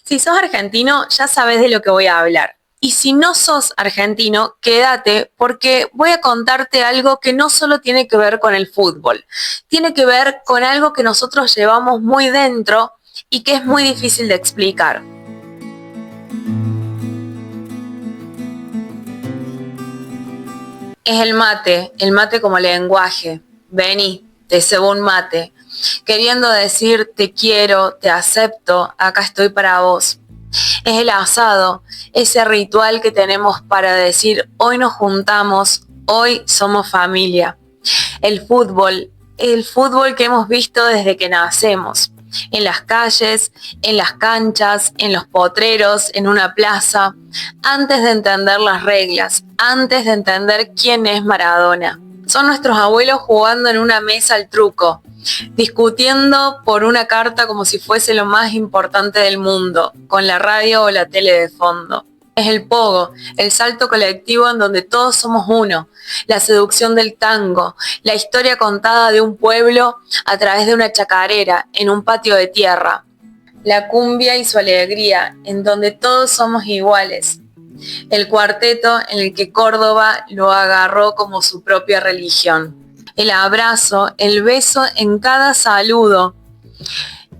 Si sos argentino, ya sabes de lo que voy a hablar. Y si no sos argentino, quédate porque voy a contarte algo que no solo tiene que ver con el fútbol, tiene que ver con algo que nosotros llevamos muy dentro y que es muy difícil de explicar. Es el mate como lenguaje. Vení, te cebo un mate, queriendo decir te quiero, te acepto, acá estoy para vos. Es el asado, ese ritual que tenemos para decir hoy nos juntamos, hoy somos familia. El fútbol que hemos visto desde que nacemos, en las calles, en las canchas, en los potreros, en una plaza, antes de entender las reglas, antes de entender quién es Maradona. Son nuestros abuelos jugando en una mesa al truco, discutiendo por una carta como si fuese lo más importante del mundo, con la radio o la tele de fondo. Es el pogo, el salto colectivo en donde todos somos uno, la seducción del tango, la historia contada de un pueblo a través de una chacarera en un patio de tierra, la cumbia y su alegría, en donde todos somos iguales, el cuarteto en el que Córdoba lo agarró como su propia religión, el abrazo, el beso en cada saludo,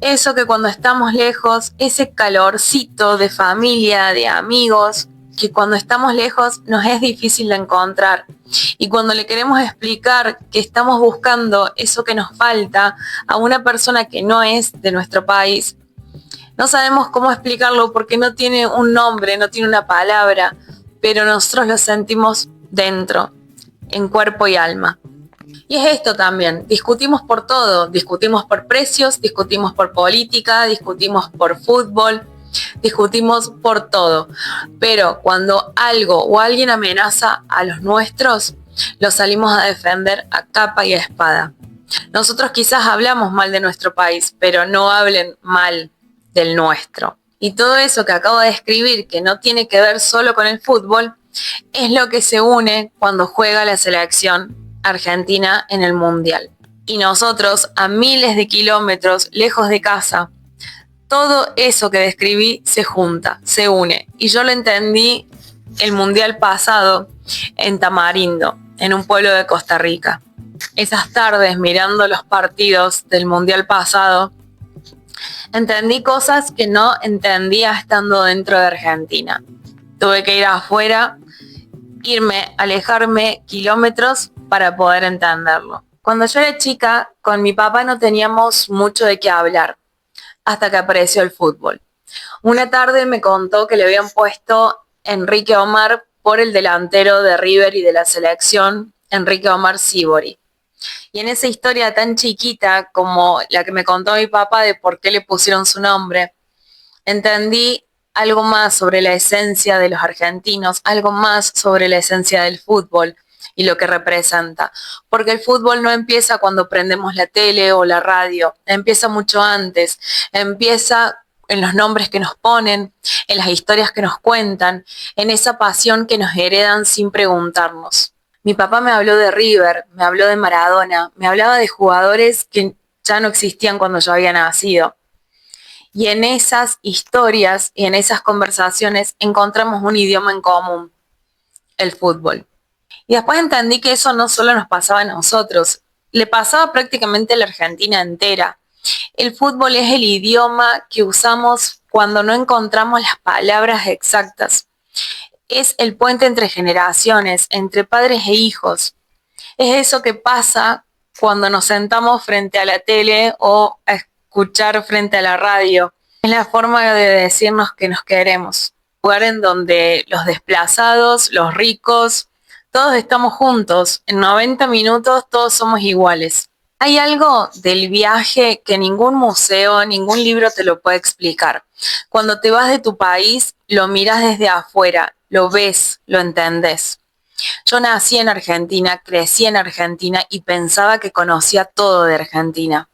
eso que cuando estamos lejos, ese calorcito de familia, de amigos, que cuando estamos lejos nos es difícil de encontrar. Y cuando le queremos explicar que estamos buscando eso que nos falta a una persona que no es de nuestro país, no sabemos cómo explicarlo porque no tiene un nombre, no tiene una palabra, pero nosotros lo sentimos dentro, en cuerpo y alma. Y es esto también, discutimos por todo, discutimos por precios, discutimos por política, discutimos por fútbol, discutimos por todo. Pero cuando algo o alguien amenaza a los nuestros, los salimos a defender a capa y a espada. Nosotros quizás hablamos mal de nuestro país, pero no hablen mal del nuestro. Y todo eso que acabo de describir, que no tiene que ver solo con el fútbol, es lo que se une cuando juega la selección argentina en el mundial. Y nosotros, a miles de kilómetros lejos de casa, todo eso que describí se junta, se une. Y yo lo entendí el mundial pasado en Tamarindo, en un pueblo de Costa Rica. Esas tardes mirando los partidos del mundial pasado, entendí cosas que no entendía estando dentro de Argentina. Tuve que ir afuera, alejarme kilómetros para poder entenderlo. Cuando yo era chica, con mi papá no teníamos mucho de qué hablar, hasta que apareció el fútbol. Una tarde me contó que le habían puesto Enrique Omar por el delantero de River y de la selección, Enrique Omar Sívori. Y en esa historia tan chiquita como la que me contó mi papá de por qué le pusieron su nombre, entendí algo más sobre la esencia de los argentinos, algo más sobre la esencia del fútbol y lo que representa. Porque el fútbol no empieza cuando prendemos la tele o la radio, empieza mucho antes, empieza en los nombres que nos ponen, en las historias que nos cuentan, en esa pasión que nos heredan sin preguntarnos. Mi papá me habló de River, me habló de Maradona, me hablaba de jugadores que ya no existían cuando yo había nacido. Y en esas historias y en esas conversaciones encontramos un idioma en común, el fútbol. Y después entendí que eso no solo nos pasaba a nosotros, le pasaba prácticamente a la Argentina entera. El fútbol es el idioma que usamos cuando no encontramos las palabras exactas. Es el puente entre generaciones, entre padres e hijos. Es eso que pasa cuando nos sentamos frente a la tele o a escuchar frente a la radio. Es la forma de decirnos que nos queremos. Un lugar en donde los desplazados, los ricos, todos estamos juntos. En 90 minutos todos somos iguales. Hay algo del viaje que ningún museo, ningún libro te lo puede explicar. Cuando te vas de tu país, lo miras desde afuera, lo ves, lo entendés. Yo nací en Argentina, crecí en Argentina y pensaba que conocía todo de Argentina,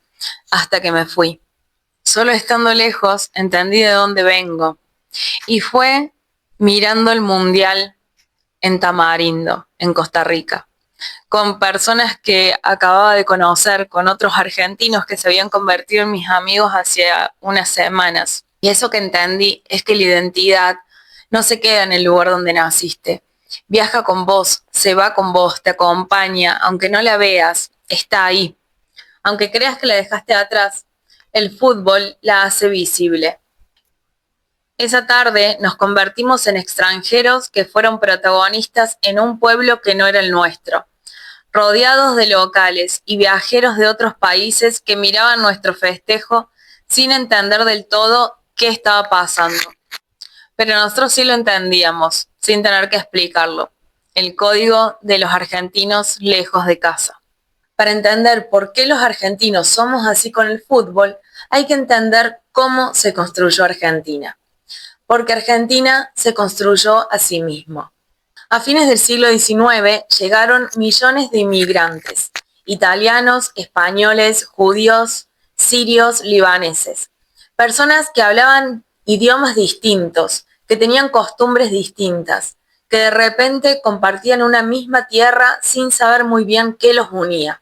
hasta que me fui. Solo estando lejos entendí de dónde vengo. Y fue mirando el mundial en Tamarindo, en Costa Rica, con personas que acababa de conocer, con otros argentinos que se habían convertido en mis amigos hacía unas semanas. Y eso que entendí es que la identidad no se queda en el lugar donde naciste. Viaja con vos, se va con vos, te acompaña, aunque no la veas, está ahí. Aunque creas que la dejaste atrás, el fútbol la hace visible. Esa tarde nos convertimos en extranjeros que fueron protagonistas en un pueblo que no era el nuestro, rodeados de locales y viajeros de otros países que miraban nuestro festejo sin entender del todo qué estaba pasando. Pero nosotros sí lo entendíamos, sin tener que explicarlo. El código de los argentinos lejos de casa. Para entender por qué los argentinos somos así con el fútbol, hay que entender cómo se construyó Argentina. Porque Argentina se construyó a sí mismo. A fines del siglo XIX llegaron millones de inmigrantes, italianos, españoles, judíos, sirios, libaneses. Personas que hablaban idiomas distintos, que tenían costumbres distintas, que de repente compartían una misma tierra sin saber muy bien qué los unía.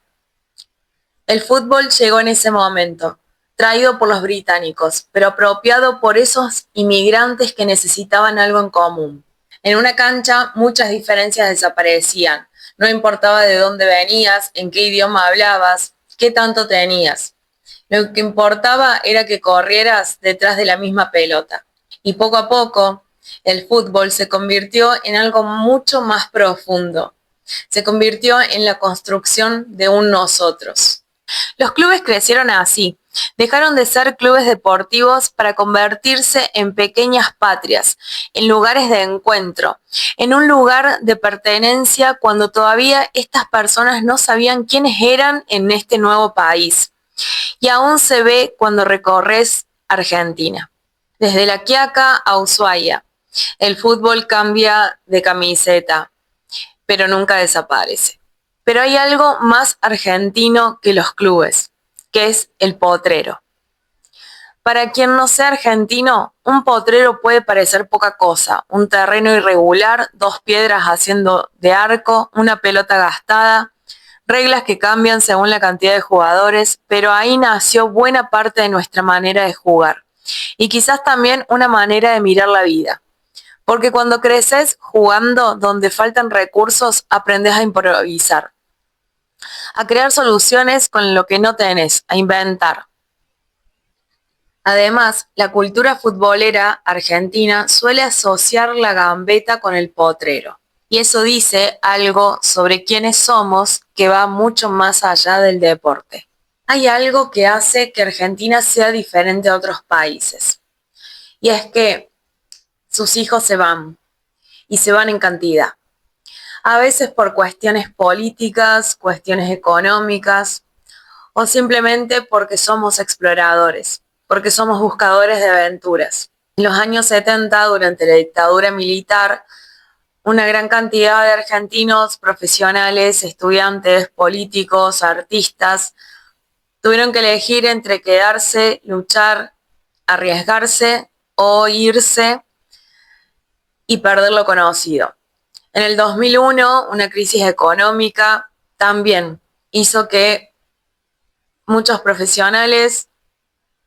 El fútbol llegó en ese momento, traído por los británicos, pero apropiado por esos inmigrantes que necesitaban algo en común. En una cancha muchas diferencias desaparecían. No importaba de dónde venías, en qué idioma hablabas, qué tanto tenías. Lo que importaba era que corrieras detrás de la misma pelota. Y poco a poco, el fútbol se convirtió en algo mucho más profundo. Se convirtió en la construcción de un nosotros. Los clubes crecieron así. Dejaron de ser clubes deportivos para convertirse en pequeñas patrias, en lugares de encuentro, en un lugar de pertenencia cuando todavía estas personas no sabían quiénes eran en este nuevo país. Y aún se ve cuando recorres Argentina. Desde La Quiaca a Ushuaia, el fútbol cambia de camiseta, pero nunca desaparece. Pero hay algo más argentino que los clubes, que es el potrero. Para quien no sea argentino, un potrero puede parecer poca cosa, un terreno irregular, 2 piedras haciendo de arco, una pelota gastada, reglas que cambian según la cantidad de jugadores, pero ahí nació buena parte de nuestra manera de jugar y quizás también una manera de mirar la vida. Porque cuando creces jugando donde faltan recursos, aprendes a improvisar, a crear soluciones con lo que no tenés, a inventar. Además, la cultura futbolera argentina suele asociar la gambeta con el potrero. Y eso dice algo sobre quiénes somos que va mucho más allá del deporte. Hay algo que hace que Argentina sea diferente a otros países. Y es que sus hijos se van. Y se van en cantidad. A veces por cuestiones políticas, cuestiones económicas, o simplemente porque somos exploradores, porque somos buscadores de aventuras. En los años 70, durante la dictadura militar, una gran cantidad de argentinos, profesionales, estudiantes, políticos, artistas, tuvieron que elegir entre quedarse, luchar, arriesgarse o irse y perder lo conocido. En el 2001, una crisis económica también hizo que muchos profesionales,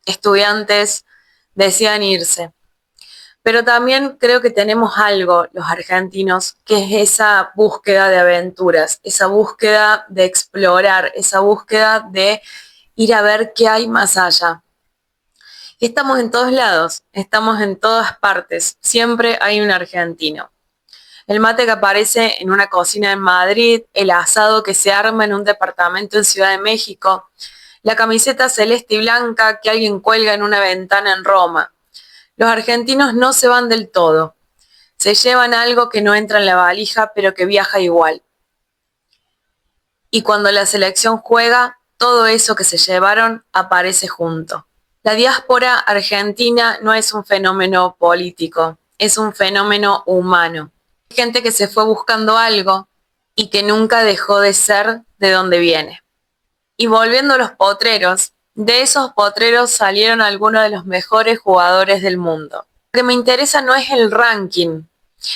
estudiantes, decidan irse. Pero también creo que tenemos algo, los argentinos, que es esa búsqueda de aventuras, esa búsqueda de explorar, esa búsqueda de ir a ver qué hay más allá. Y estamos en todos lados, estamos en todas partes, siempre hay un argentino. El mate que aparece en una cocina en Madrid, el asado que se arma en un departamento en Ciudad de México, la camiseta celeste y blanca que alguien cuelga en una ventana en Roma. Los argentinos no se van del todo. Se llevan algo que no entra en la valija, pero que viaja igual. Y cuando la selección juega, todo eso que se llevaron aparece junto. La diáspora argentina no es un fenómeno político, es un fenómeno humano. Hay gente que se fue buscando algo y que nunca dejó de ser de donde viene. Y volviendo a los potreros, de esos potreros salieron algunos de los mejores jugadores del mundo. Lo que me interesa no es el ranking,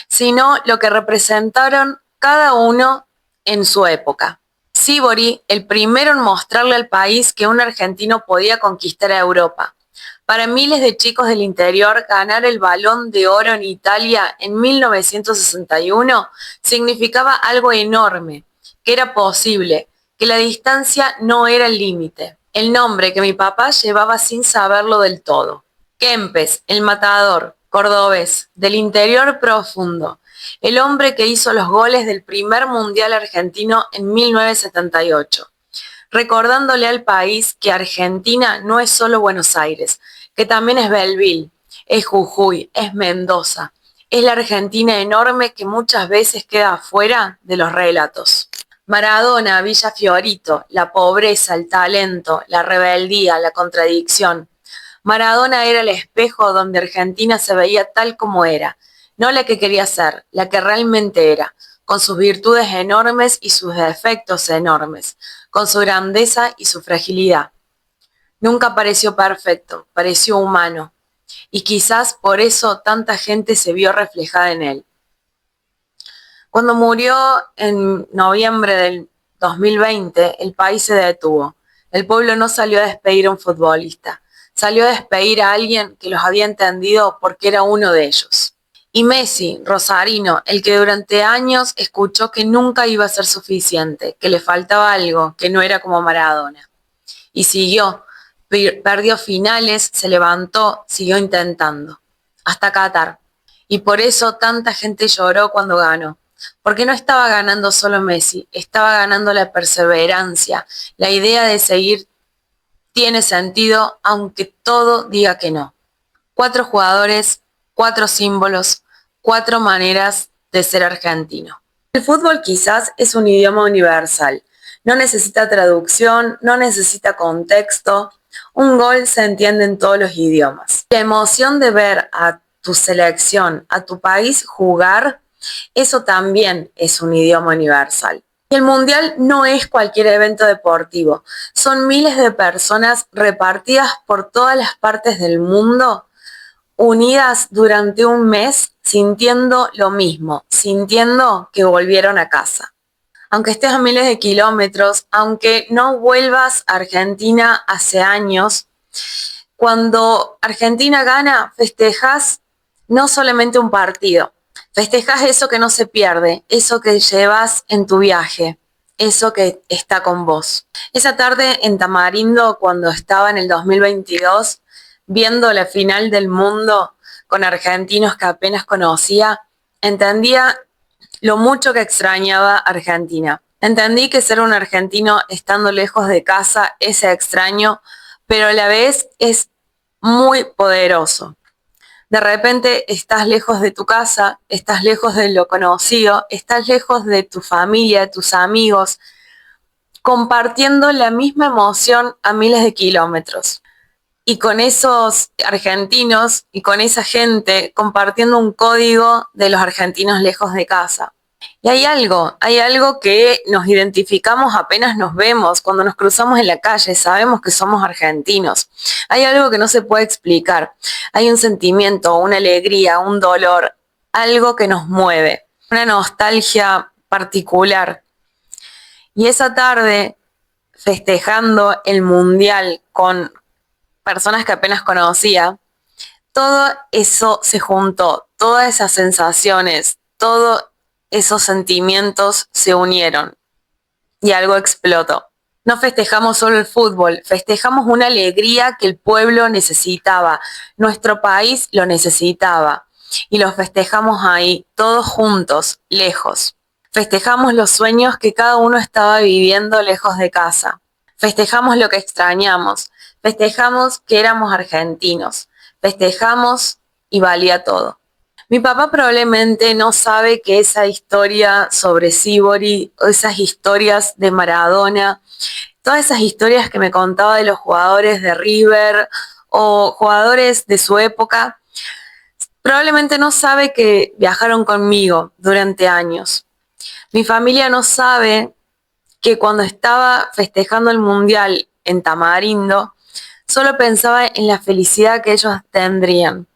sino lo que representaron cada uno en su época. Sívori, el primero en mostrarle al país que un argentino podía conquistar a Europa. Para miles de chicos del interior, ganar el Balón de Oro en Italia en 1961 significaba algo enorme, que era posible, que la distancia no era el límite. El nombre que mi papá llevaba sin saberlo del todo. Kempes, el matador, cordobés, del interior profundo, el hombre que hizo los goles del primer mundial argentino en 1978, recordándole al país que Argentina no es solo Buenos Aires, que también es Belville, es Jujuy, es Mendoza, es la Argentina enorme que muchas veces queda afuera de los relatos. Maradona, Villa Fiorito, la pobreza, el talento, la rebeldía, la contradicción. Maradona era el espejo donde Argentina se veía tal como era, no la que quería ser, la que realmente era, con sus virtudes enormes y sus defectos enormes, con su grandeza y su fragilidad. Nunca pareció perfecto, pareció humano, y quizás por eso tanta gente se vio reflejada en él. Cuando murió en noviembre del 2020, el país se detuvo. El pueblo no salió a despedir a un futbolista, salió a despedir a alguien que los había entendido porque era uno de ellos. Y Messi, rosarino, el que durante años escuchó que nunca iba a ser suficiente, que le faltaba algo, que no era como Maradona. Y siguió, perdió finales, se levantó, siguió intentando, hasta Qatar. Y por eso tanta gente lloró cuando ganó, porque no estaba ganando solo Messi, estaba ganando la perseverancia, la idea de seguir tiene sentido aunque todo diga que no. 4 jugadores, 4 símbolos, 4 maneras de ser argentino. El fútbol quizás es un idioma universal, no necesita traducción, no necesita contexto, un gol se entiende en todos los idiomas. La emoción de ver a tu selección, a tu país jugar, eso también es un idioma universal. Y el Mundial no es cualquier evento deportivo, son miles de personas repartidas por todas las partes del mundo, unidas durante un mes, sintiendo lo mismo, sintiendo que volvieron a casa. Aunque estés a miles de kilómetros, aunque no vuelvas a Argentina hace años, cuando Argentina gana, festejas no solamente un partido, festejas eso que no se pierde, eso que llevas en tu viaje, eso que está con vos. Esa tarde en Tamarindo, cuando estaba en el 2022, viendo la final del mundo con argentinos que apenas conocía, entendía lo mucho que extrañaba Argentina. Entendí que ser un argentino estando lejos de casa es extraño, pero a la vez es muy poderoso. De repente estás lejos de tu casa, estás lejos de lo conocido, estás lejos de tu familia, de tus amigos, compartiendo la misma emoción a miles de kilómetros. Y con esos argentinos y con esa gente compartiendo un código de los argentinos lejos de casa. Y hay algo que nos identificamos apenas nos vemos, cuando nos cruzamos en la calle, sabemos que somos argentinos. Hay algo que no se puede explicar. Hay un sentimiento, una alegría, un dolor, algo que nos mueve, una nostalgia particular. Y esa tarde, festejando el mundial con personas que apenas conocía, todo eso se juntó, todas esas sensaciones, todos esos sentimientos se unieron y algo explotó. No festejamos solo el fútbol, festejamos una alegría que el pueblo necesitaba, nuestro país lo necesitaba y lo festejamos ahí, todos juntos, lejos. Festejamos los sueños que cada uno estaba viviendo lejos de casa. Festejamos lo que extrañamos, festejamos que éramos argentinos, festejamos y valía todo. Mi papá probablemente no sabe que esa historia sobre Sívori, esas historias de Maradona, todas esas historias que me contaba de los jugadores de River o jugadores de su época, probablemente no sabe que viajaron conmigo durante años. Mi familia no sabe que cuando estaba festejando el Mundial en Tamarindo, solo pensaba en la felicidad que ellos tendrían.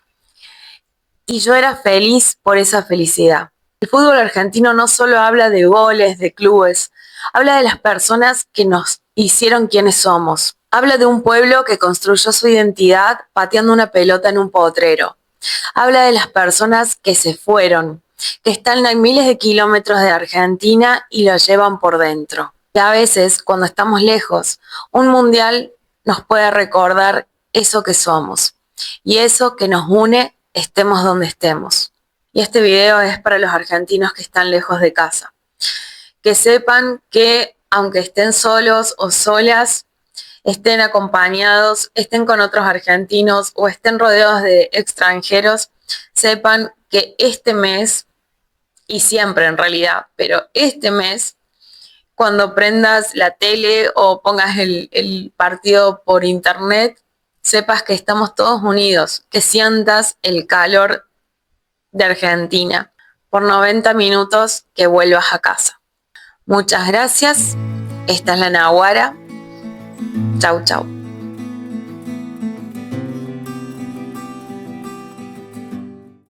Y yo era feliz por esa felicidad. El fútbol argentino no solo habla de goles, de clubes, habla de las personas que nos hicieron quienes somos. Habla de un pueblo que construyó su identidad pateando una pelota en un potrero. Habla de las personas que se fueron, que están a miles de kilómetros de Argentina y lo llevan por dentro. Y a veces, cuando estamos lejos, un mundial nos puede recordar eso que somos y eso que nos une, estemos donde estemos. Y este video es para los argentinos que están lejos de casa. Que sepan que aunque estén solos o solas, estén acompañados, estén con otros argentinos o estén rodeados de extranjeros, sepan que este mes, y siempre en realidad, pero este mes, cuando prendas la tele o pongas el partido por internet, sepas que estamos todos unidos, que sientas el calor de Argentina. Por 90 minutos que vuelvas a casa. Muchas gracias. Esta es la Nahuara. Chau, chau.